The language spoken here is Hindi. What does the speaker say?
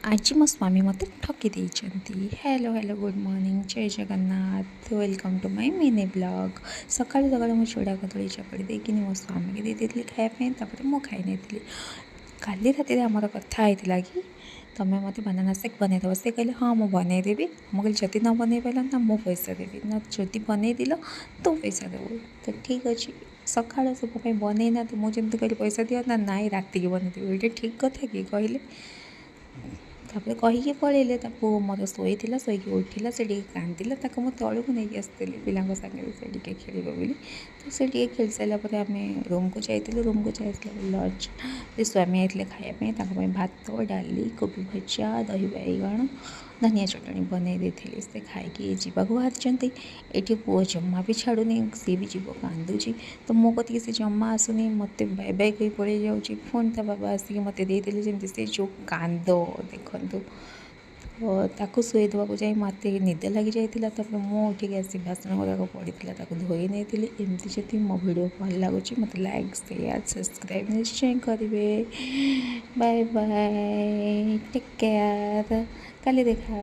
आज मो स्वामी मत ठकी देइछन्ति। हेलो हेलो गुड मॉर्निंग जय Jagannath welcome to my mini blog. सकाळु सकाळु मो चूड़ा कदली चकड़ी देकिनि मो स्वामी के देइथिली खाइबा पे मो खाई नहीं। काली राति आमर कथा होता कि तुम्हें मत बनाना शेक बनई दब से कहले हाँ मुझे बनईदेवी। मुझे जदि न बनई पार ना मो पैसा देवी ना जदि बनईदेल तो पैसा देव। तो ठीक अच्छे सका सब बनई ना तो मुझे कहली पैसा दियो ना ना राति की बनईदेवी ये ठीक कथा कि कहले। तापर कहीकि पलैले पु मोर शोला शोक उठिला से कांदिला मु तलू नहीं आसती पिला सागे से खेल बोली। तो से खेल सारापर आम रूम को जाइलु रूम को जाइला लंच स्वामी आते खायापी भात डाली कोबी भजा दही बैगण धनिया चटनी बनई देती से खाई जावाक बाहर। ये पुओ जमा भी छाड़ूनी सी भी जीव कांदुची तो मो कति से जमा आसुनी मत बाय बाय कही पड़े जाऊँगी। फोन ता बाबा आसिक मत देदेले जमी से जो कांद देखु ताकू शुई देवाक जाए मत निद लगी जाता। तब मुझे आसी बासन गुड़ाक पड़ा धोई नहीं एमती जब मो भिडियो भल लगुच मत लाइक शेयर सब्सक्राइब निश्चय करेंगे। बाय बाय टेक केयर काली देखा।